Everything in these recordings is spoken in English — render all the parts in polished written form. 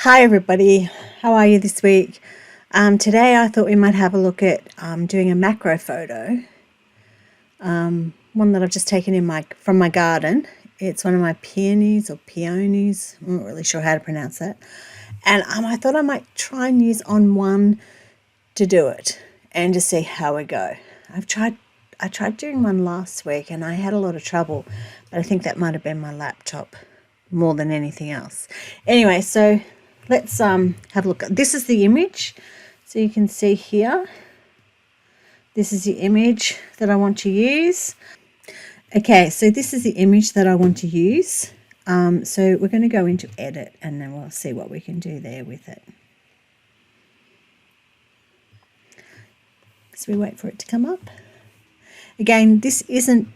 Hi everybody, how are you this week? Today I thought we might have a look at doing a macro photo, one that I've just taken from my garden. It's one of my peonies or peonies, I'm not really sure how to pronounce that. And I thought I might try and use ON1 to do it and just see how we go. I tried doing one last week and I had a lot of trouble, but I think that might have been my laptop more than anything else. Anyway, so let's have a look. This is the image. So you can see here, this is the image that I want to use. Okay, so this is the image that I want to use. So we're going to go into edit and then we'll see what we can do there with it. So we wait for it to come up. Again, this isn't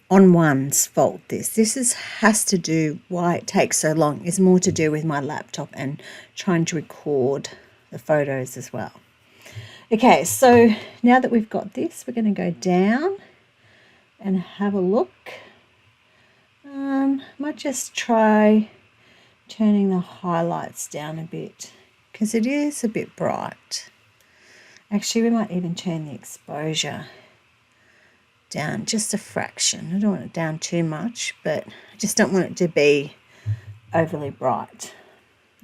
ON1's fault. This has to do why it takes so long is more to do with my laptop and trying to record the photos as well. Okay, so now that we've got this, we're going to go down and have a look. Might just try turning the highlights down a bit because it is a bit bright. Actually, we might even turn the exposure down just a fraction. I don't want it down too much, but I just don't want it to be overly bright.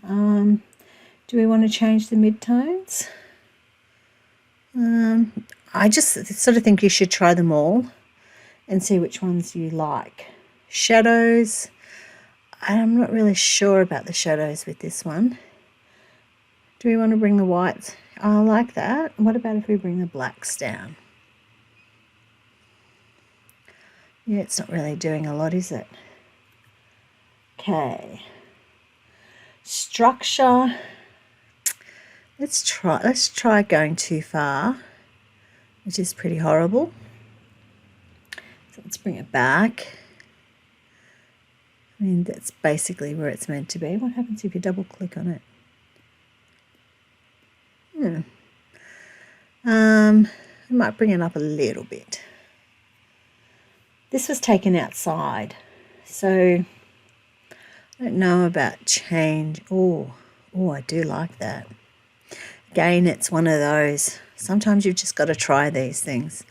Do we want to change the midtones? I just sort of think you should try them all and see which ones you like. Shadows, I'm not really sure about the shadows with this one. Do we want to bring the whites? I like that. What about if we bring the blacks down? Yeah, it's not really doing a lot, is it? Okay. Structure. Let's try going too far, which is pretty horrible. So let's bring it back. I mean, that's basically where it's meant to be. What happens if you double click on it? I might bring it up a little bit. This was taken outside, so I don't know about change. Oh, I do like that. Again, it's one of those. Sometimes you've just got to try these things.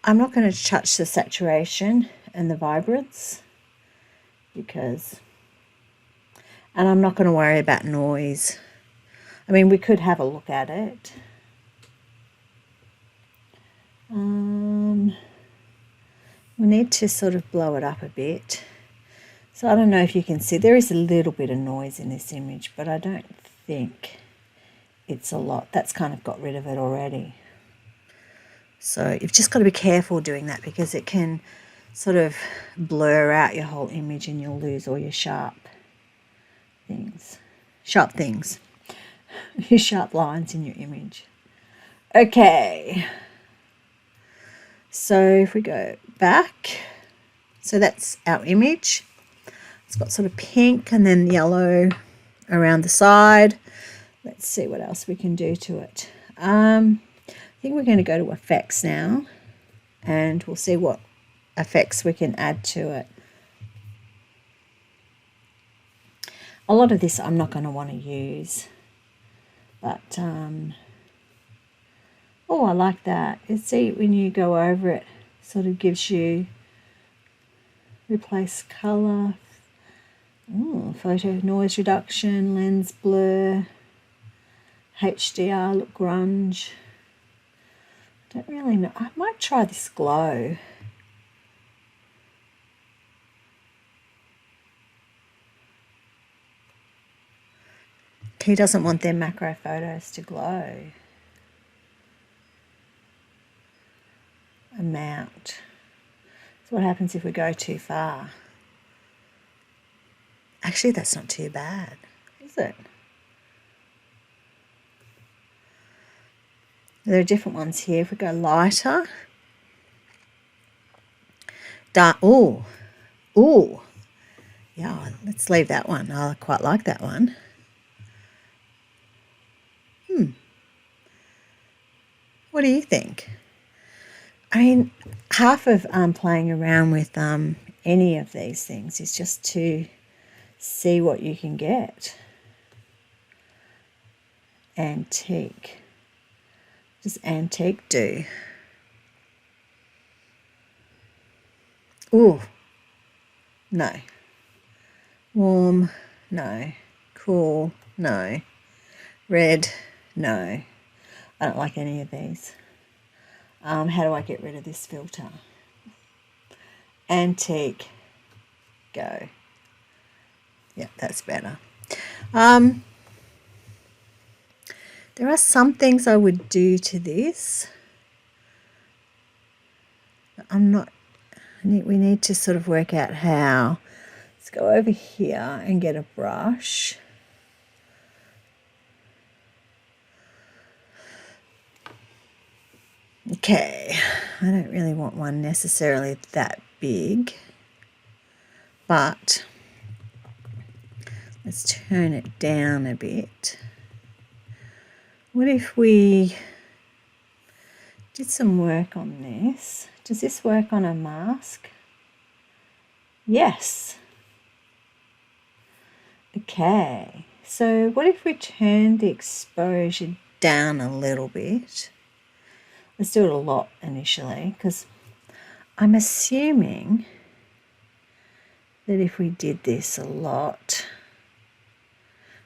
I'm not going to touch the saturation and the vibrance and I'm not going to worry about noise. I mean, we could have a look at it. We need to sort of blow it up a bit. So I don't know if you can see, there is a little bit of noise in this image, but I don't think it's a lot. That's kind of got rid of it already. So you've just got to be careful doing that because it can sort of blur out your whole image and you'll lose all your sharp things. Your sharp lines in your image. Okay. So if we go back, so that's our image. It's got sort of pink and then yellow around the side. Let's see what else we can do to it. I think we're going to go to effects now and we'll see what effects we can add to it. A lot of this I'm not going to want to use, but oh, I like that. You see, when you go over it, sort of gives you replace color, photo noise reduction, lens blur, HDR, look grunge. I don't really know. I might try this glow. He doesn't want their macro photos to glow. Amount. So what happens if we go too far? Actually, that's not too bad, is it? There are different ones here. If we go lighter, dark. Oh, yeah. Let's leave that one. I quite like that one. What do you think? I mean, half of playing around with any of these things is just to see what you can get. antique. Does antique do? Ooh, no. Warm, no. Cool, no. Red, no. I don't like any of these. How do I get rid of this filter? Antique, go. Yeah, that's better. There are some things I would do to this. I'm not, we need to sort of work out how. Let's go over here and get a brush. Okay, I don't really want one necessarily that big, but let's turn it down a bit. What if we did some work on this? Does this work on a mask? Yes. Okay, so what if we turn the exposure down a little bit? Let's do it a lot initially, because I'm assuming that if we did this a lot,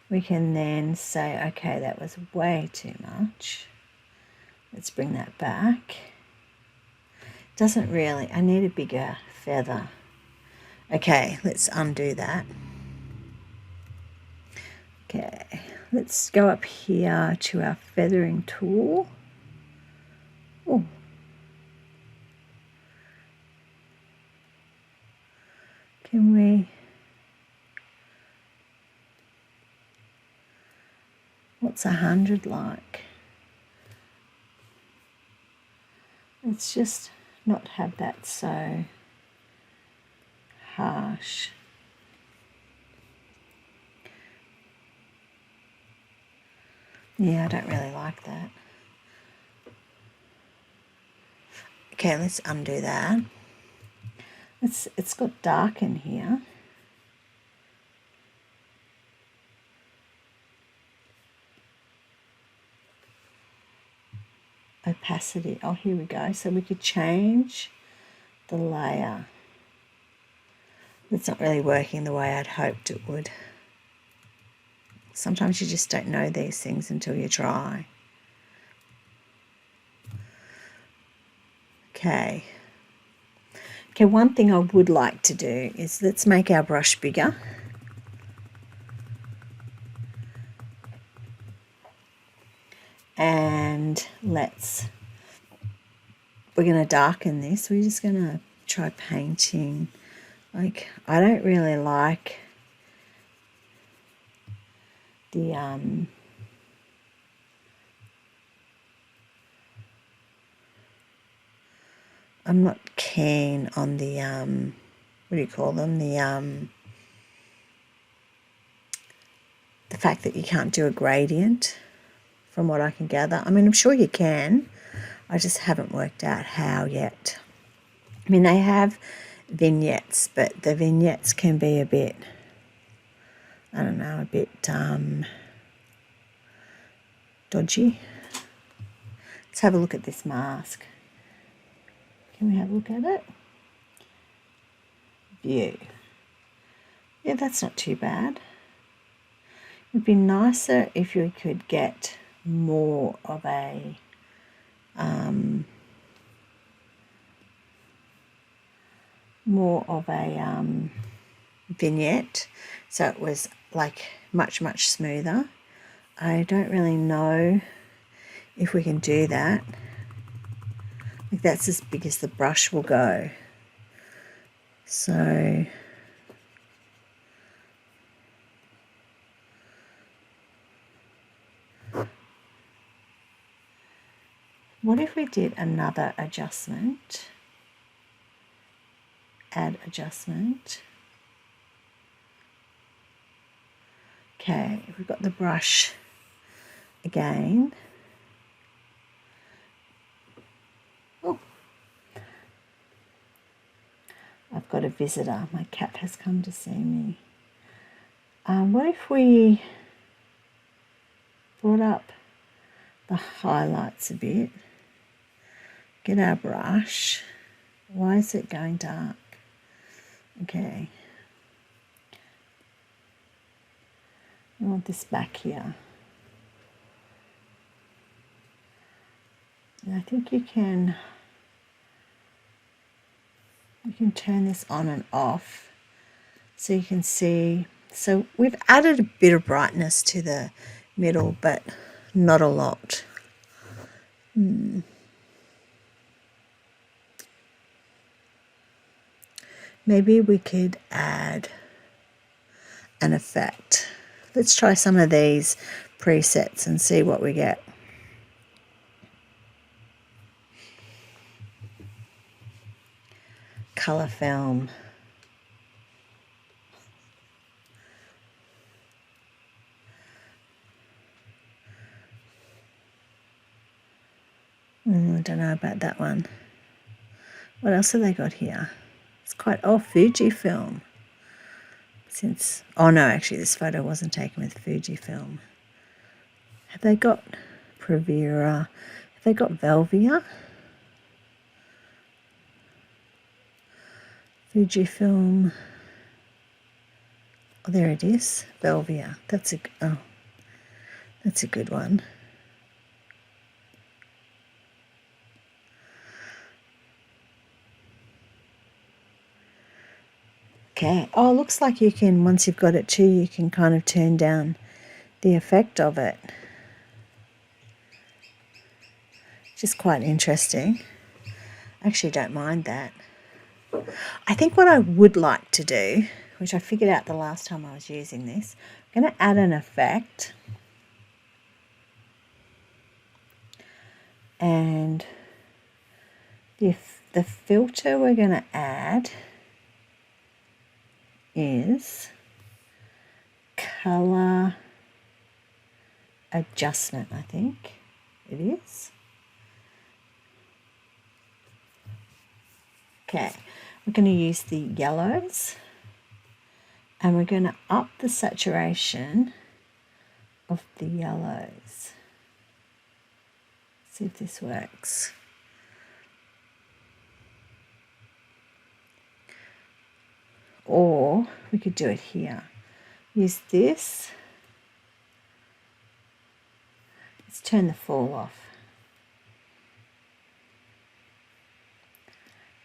we can then say, okay, that was way too much. Let's bring that back. Doesn't really, I need a bigger feather. Okay, let's undo that. Okay, let's go up here to our feathering tool. Oh. Can we, what's 100 like? Let's just not have that so harsh. Yeah, I don't really like that. Okay, let's undo that. It's got dark in here. Opacity. Oh, here we go. So we could change the layer. It's not really working the way I'd hoped it would. Sometimes you just don't know these things until you try. Okay. Okay, one thing I would like to do is let's make our brush bigger. And we're going to darken this. We're just going to try painting. Like, I don't really like the I'm not keen on the what do you call them, the fact that you can't do a gradient, from what I can gather. I mean, I'm sure you can, I just haven't worked out how yet. I mean, they have vignettes, but the vignettes can be a bit, I don't know, a bit dodgy. Let's have a look at this mask. Can we have a look at it? View. Yeah, that's not too bad. It'd be nicer if you could get more of a vignette, so it was like much smoother. I don't really know if we can do that. Like, that's as big as the brush will go. So what if we did another adjustment? Add adjustment. Okay, we've got the brush again. Oh, I've got a visitor. My cat has come to see me. What if we brought up the highlights a bit. Get our brush. Why is it going dark? Okay. I want this back here. And I think you can turn this on and off so you can see. So we've added a bit of brightness to the middle, but not a lot. Maybe we could add an effect. Let's try some of these presets and see what we get. Color film. I don't know about that one. What else have they got here? It's quite old Fujifilm. Oh no, actually this photo wasn't taken with Fujifilm. Have they got Prevera? Have they got Velvia? Fujifilm. Oh, there it is. Velvia. That's a good one. Okay. Oh, looks like you can, once you've got it too, you can kind of turn down the effect of it. Which is quite interesting. I actually don't mind that. I think what I would like to do, which I figured out the last time I was using this, I'm going to add an effect. And the filter we're going to add is color adjustment, I think it is. Okay, we're going to use the yellows and we're going to up the saturation of the yellows. See if this works. Or we could do it here. Use this. Let's turn the fall off.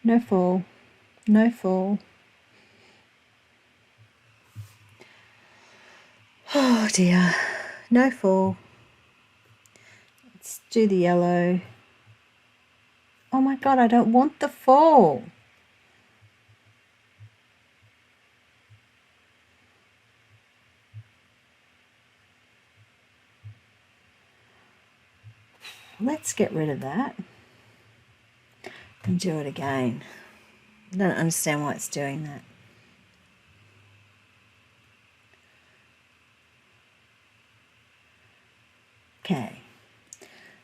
No fall. No fall. Oh dear. No fall. Let's do the yellow. Oh my God, I don't want the fall. Let's get rid of that and do it again. I don't understand why it's doing that. Okay,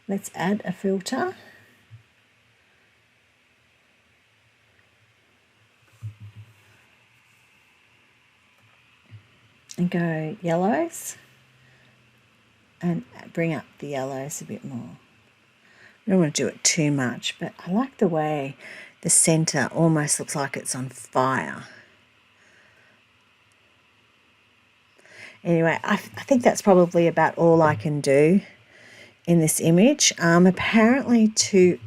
let's add a filter. And go yellows and bring up the yellows a bit more. I don't want to do it too much, but I like the way the center almost looks like it's on fire. Anyway, I think that's probably about all I can do in this image. Apparently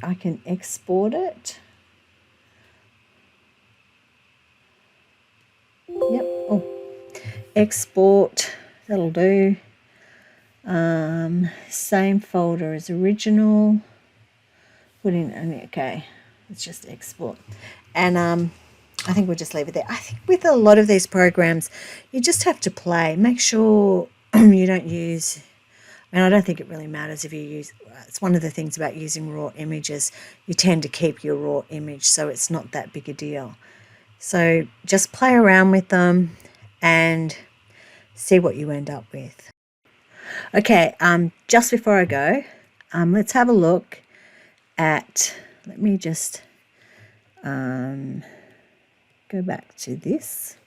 I can export it. Yep. Oh, export, that'll do. Same folder as original. Put in, okay, let's just export. And I think we'll just leave it there. I think with a lot of these programs, you just have to play. Make sure you don't use, and I don't think it really matters if you use, it's one of the things about using raw images. You tend to keep your raw image, so it's not that big a deal. So just play around with them and see what you end up with. Okay, just before I go, let's have a look at, let me just go back to this.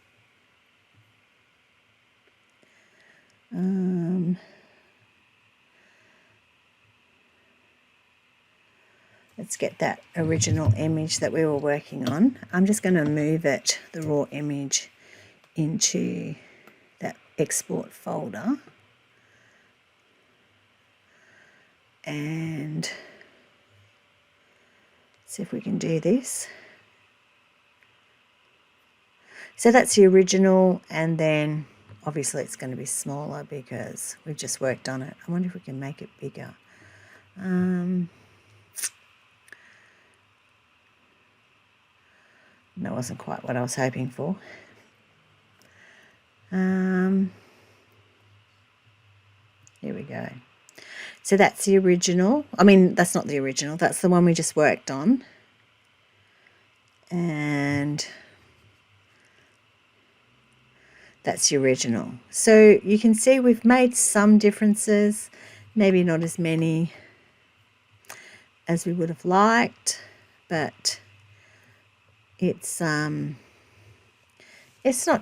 let's get that original image that we were working on. I'm just going to move it, the raw image, into that export folder. And see if we can do this. So that's the original, and then obviously it's going to be smaller because we've just worked on it. I wonder if we can make it bigger. That wasn't quite what I was hoping for. Here we go. So that's the original. I mean, that's not the original. That's the one we just worked on. And that's the original. So you can see we've made some differences, maybe not as many as we would have liked, but it's not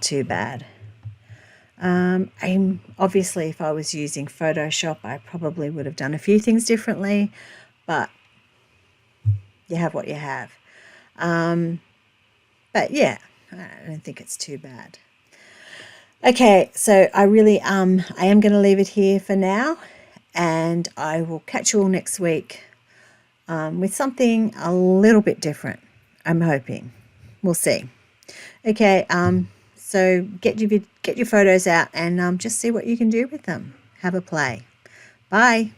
too bad. Obviously, if I was using Photoshop, I probably would have done a few things differently, but you have what you have. But yeah, I don't think it's too bad. Okay, so I am going to leave it here for now, and I will catch you all next week with something a little bit different, I'm hoping. We'll see. Okay, so get your photos out and just see what you can do with them. Have a play. Bye.